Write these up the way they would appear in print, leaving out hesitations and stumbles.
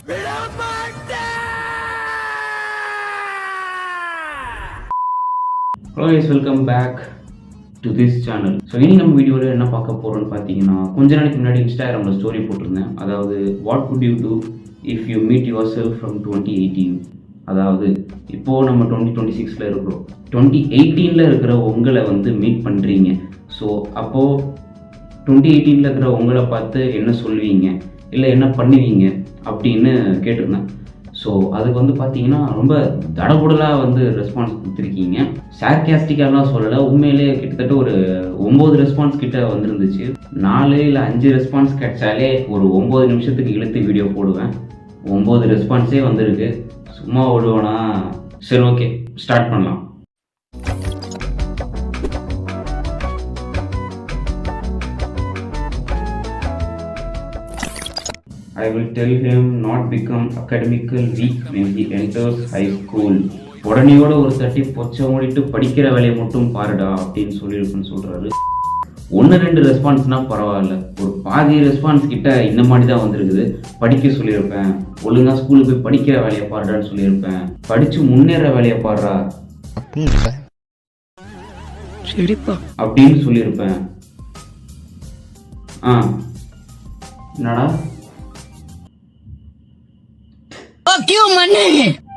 Hello guys, welcome back to this channel. So இனி நம்ம வீடியோவில் என்ன பார்க்க போகிறோம்னு பார்த்தீங்கன்னா, கொஞ்ச நாளைக்கு முன்னாடி இன்ஸ்டாகிராமில் ஸ்டோரி போட்டிருந்தேன். அதாவது what could you do if you meet yourself from 2018. அதாவது இப்போது நம்ம 2026 இருக்கிறோம். 2018 இருக்கிற உங்களை வந்து மீட் பண்ணுறீங்க. ஸோ அப்போது 2018 இருக்கிற உங்களை பார்த்து என்ன சொல்லுவீங்க, இல்லை என்ன பண்ணுவீங்க அப்படின்னு கேட்டிருந்தேன். ஸோ அதுக்கு வந்து பார்த்தீங்கன்னா ரொம்ப தடபுடலாக வந்து ரெஸ்பான்ஸ் கொடுத்துருக்கீங்க. சார்காஸ்டிக்காலாம் சொல்லலை, உண்மையிலே கிட்டத்தட்ட ஒரு 9 ரெஸ்பான்ஸ் கிட்ட வந்துருந்துச்சு. 4 இல்லை 5 ரெஸ்பான்ஸ் கிடைச்சாலே ஒரு 9 நிமிஷத்துக்கு இழுத்து வீடியோ போடுவேன். 9 ரெஸ்பான்ஸே வந்திருக்கு. சும்மா ஓடுவேனா? சரி, ஓகே, ஸ்டார்ட் பண்ணலாம். I will tell him not become academically weak when he enters high school. உடனேயோட ஒரு தட்டி பொச்சை மூடிட்டு படிக்கிற வேலையை மட்டும் பாருடா அப்படின்னு சொல்லியிருக்குன்னு சொல்கிறாரு. 1-2 ரெஸ்பான்ஸ்னால் பரவாயில்ல, ஒரு பாதி ரெஸ்பான்ஸ் கிட்ட இந்த மாதிரி தான் வந்திருக்குது. படிக்க சொல்லியிருப்பேன், ஒழுங்காக ஸ்கூலுக்கு போய் படிக்கிற வேலையை பாருடான்னு சொல்லியிருப்பேன், படித்து முன்னேற வேலையை பாடுறா அப்படின்னு சொல்லியிருப்பேன். என்னடா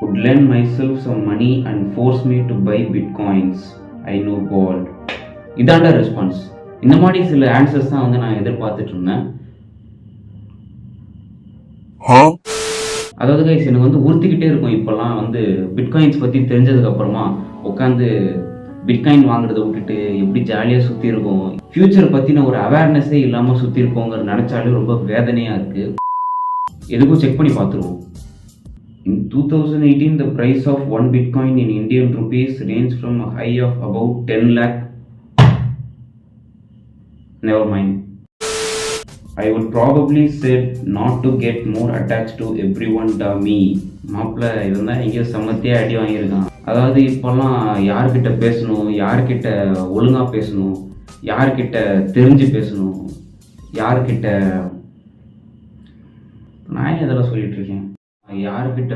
would lend myself some money and force me to buy bitcoins. I know gold. இதாண்டா ரெஸ்பான்ஸ். இந்த மாதிரி சில ஆன்சர்ஸ் தான் வந்து நான் எதிர்பார்த்துட்டு இருந்தேன். அதாவது கைஸ், எனக்கு வந்து உறுத்திக்கிட்டே இருக்கும். இப்போல்லாம் வந்து பிட்காயின்ஸ் பற்றி தெரிஞ்சதுக்கு அப்புறமா உட்காந்து பிட்காயின் வாங்குறதை விட்டுட்டு எப்படி ஜாலியாக சுற்றி இருக்கோம், ஃபியூச்சர் பற்றின ஒரு அவேர்னஸே இல்லாமல் சுற்றி இருக்கோங்கிற நினச்சாலே ரொம்ப வேதனையாக இருக்குது. எதுக்கும் செக் பண்ணி பார்த்துருவோம். In 2018, the price of 1 Bitcoin in Indian rupees ranged from a high of about 10 lakh. Never mind. I would probably said not to get more attached to everyone to me. மாப்பிள்ள இதுதான் எங்கேயோ சமத்தியாக அடி வாங்கியிருக்கான். அதாவது இப்போல்லாம் யார்கிட்ட பேசணும், யார்கிட்ட ஒழுங்காக பேசணும், யார்கிட்ட தெரிஞ்சு பேசணும், யார்கிட்ட நான் இதெல்லாம் சொல்லிட்டு இருக்கேன், யாருக்கிட்ட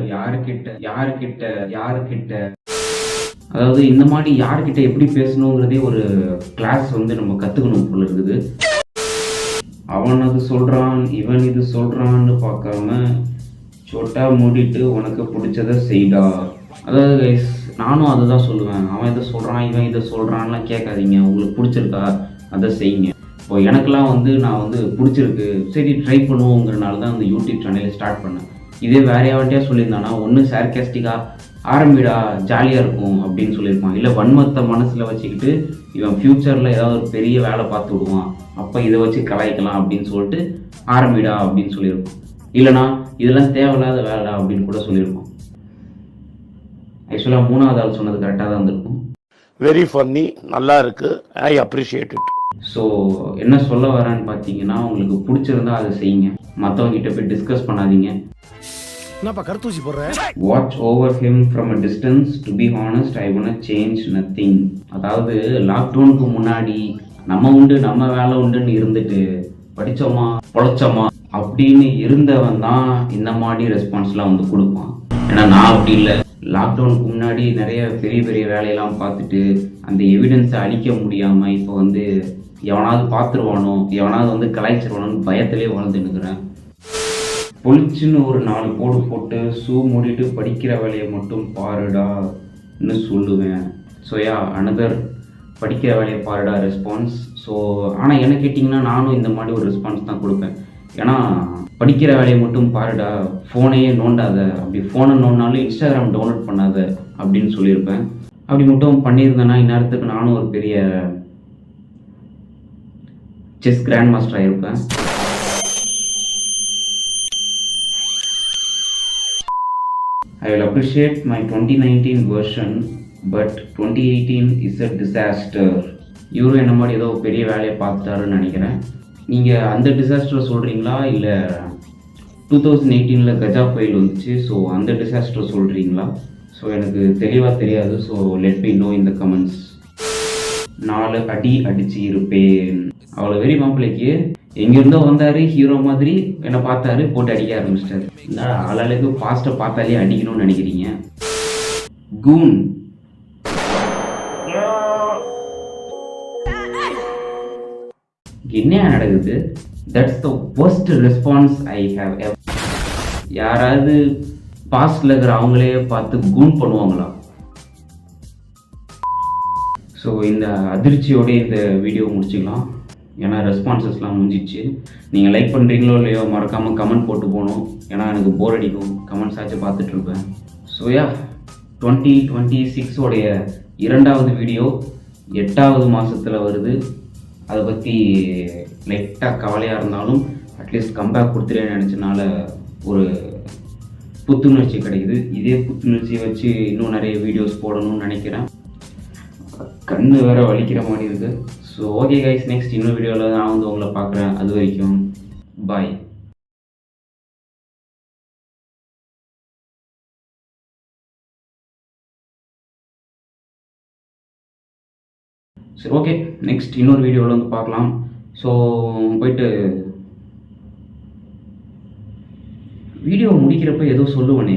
அதாவது இந்த மாதிரி யார்கிட்ட எப்படி பேசணுங்கிறதே ஒரு கிளாஸ் வந்து நம்ம கற்றுக்கணும் போல இருக்குது. அவன் அது சொல்கிறான், இவன் இது சொல்கிறான்னு பார்க்காம சொட்டா மூடிட்டு உனக்கு பிடிச்சதை செய்டா. அதாவது கைஸ், நானும் அதை தான் சொல்லுவேன். அவன் இதை சொல்கிறான், இவன் இதை சொல்கிறான்லாம் கேட்காதீங்க. உங்களுக்கு பிடிச்சிருக்கா அதை செய்யுங்க. இப்போ எனக்கெல்லாம் வந்து நான் வந்து பிடிச்சிருக்கு, சரி ட்ரை பண்ணுவோங்கிறனால தான் அந்த யூடியூப் சேனலை ஸ்டார்ட் பண்ணேன். இதே வேற யார்ட்டையா சொல்லியிருந்தானா, ஒன்று சார்காஸ்டிக்காக ஆரம்பிடா ஜாலியாக இருக்கும் அப்படின்னு சொல்லியிருப்பான், இல்லை வன்மத்தை மனசில் வச்சுக்கிட்டு இவன் ஃப்யூச்சரில் ஏதாவது ஒரு பெரிய வேலை பார்த்து விடுவான், அப்போ இதை வச்சு கலாய்க்கலாம் அப்படின்னு சொல்லிட்டு ஆரம்பிடா அப்படின்னு சொல்லியிருப்பான். இல்லைனா இதெல்லாம் தேவையில்லாத வேலை அப்படின்னு கூட சொல்லியிருப்பான். ஆக்சுவலாக 3வது ஆள் சொன்னது கரெக்டாக தான் இருந்திருக்கும். வெரி ஃபன்னி, நல்லா இருக்கு, ஐ அப்ரிஷியேட் இட். ஸோ என்ன சொல்ல வரேன்னு பார்த்தீங்கன்னா, உங்களுக்கு பிடிச்சிருந்தா அதை செய்யுங்க, மற்றவங்க கிட்ட போய் டிஸ்கஸ் பண்ணாதீங்க. Watch over him from a distance. To be honest, I want change nothing. அதாவது லாக்டவுனுக்கு முன்னாடி நம்ம உண்டு நம்ம வேலை உண்டுன்னு இருந்துட்டு படித்தோமா பொழைச்சோமா அப்படின்னு இருந்தவன் தான் இந்த மாதிரி ரெஸ்பான்ஸ்லாம் வந்து கொடுப்பான். ஏன்னா நான் அப்படி இல்லை. லாக்டவுனுக்கு முன்னாடி நிறைய பெரிய பெரிய வேலையெல்லாம் பார்த்துட்டு அந்த எவிடன்ஸை அழிக்க முடியாமல் இப்போ வந்து எவனாவது பார்த்துருவானோ, எவனாவது வந்து கலாய்ச்சிருவானோன்னு பயத்திலே வாழ்ந்துன்னுக்கிறேன். பொழிச்சுன்னு ஒரு 4 போடு போட்டு ஷூ மூடிட்டு படிக்கிற வேலையை மட்டும் பாருடான்னு சொல்லுவேன். ஸோ அனதர் படிக்கிற வேலையை பாருடா ரெஸ்பான்ஸ். ஸோ ஆனால் என்ன கேட்டிங்கன்னா, நானும் இந்த மாதிரி ஒரு ரெஸ்பான்ஸ் தான் கொடுப்பேன். ஏன்னா படிக்கிற வேலையை மட்டும் பாருடா, ஃபோனையே நோண்டாத, அப்படி ஃபோனை நோண்டாலும் இன்ஸ்டாகிராம் டவுன்லோட் பண்ணாத அப்படின்னு சொல்லியிருப்பேன். அப்படி மட்டும் பண்ணியிருந்தேன்னா இந்நேரத்துக்கு நானும் ஒரு பெரிய செஸ் கிராண்ட் மாஸ்டர் ஆகிருப்பேன். I will appreciate my 2019 version, but 2018 is a disaster. இவரும் என்ன மாதிரி ஏதோ பெரிய வேலையை பார்த்துட்டாருன்னு நினைக்கிறேன். நீங்கள் அந்த டிசாஸ்டரை சொல்கிறீங்களா, இல்லை 2018 கஜா புயல் வந்துச்சு, ஸோ அந்த டிசாஸ்டரை சொல்கிறீங்களா? ஸோ எனக்கு தெளிவாக தெரியாது. So let me know in the comments. 4 அடி அடிச்சு இருப்பேன். அவ்வளோ வெறி மாப்பிள்ளைக்கு. எங்கிருந்தோ வந்தார், ஹீரோ மாதிரி என்னை பார்த்தாரு, போட்டு அடிக்க ஆரம்பிச்சிட்டாரு. இந்த ஆளாளுக்கு பாஸ்ட்டை பார்த்தாலே அடிக்கணும்னு நினைக்கிறீங்க. கூன் என்ன நடக்குது? That's the worst response I have எவர். யாராவது பாஸ்ட்ல இருக்கிற அவங்களே பார்த்து கூன் பண்ணுவாங்களா? ஸோ இந்த அதிர்ச்சியோட இந்த வீடியோ முடிச்சுக்கலாம். ஏன்னா ரெஸ்பான்சஸ்லாம் முடிஞ்சிச்சு. நீங்கள் லைக் பண்ணுறீங்களோ இல்லையோ மறக்காமல் கமெண்ட் போட்டு போகணும். ஏன்னா எனக்கு போர் அடிக்கும், கமெண்ட்ஸ் ஆச்சும் பார்த்துட்ருப்பேன். ஸோ 2026 2வது வீடியோ 8வது மாதத்தில் வருது. அதை பற்றி லைட்டாக கவலையாக இருந்தாலும் அட்லீஸ்ட் கம்பேக் கொடுத்துட்டேன்னு நினச்சனால ஒரு புத்துணர்ச்சி கிடைக்குது. இதே புத்துணர்ச்சியை வச்சு இன்னும் நிறைய வீடியோஸ் போடணும்னு நினைக்கிறேன். கண்ணு வேற வலிக்கிற மாதிரி இருக்கு. ஸோ ஓகே கைஸ், நெக்ஸ்ட் இன்னொரு வீடியோவில் நான் வந்து உங்களை பார்க்குறேன். அது வரைக்கும் பாய். சரி ஓகே, நெக்ஸ்ட் இன்னொரு வீடியோவில் வந்து பார்க்கலாம். ஸோ போயிட்டு வீடியோ முடிக்கிறப்ப ஏதோ சொல்லுவேனே.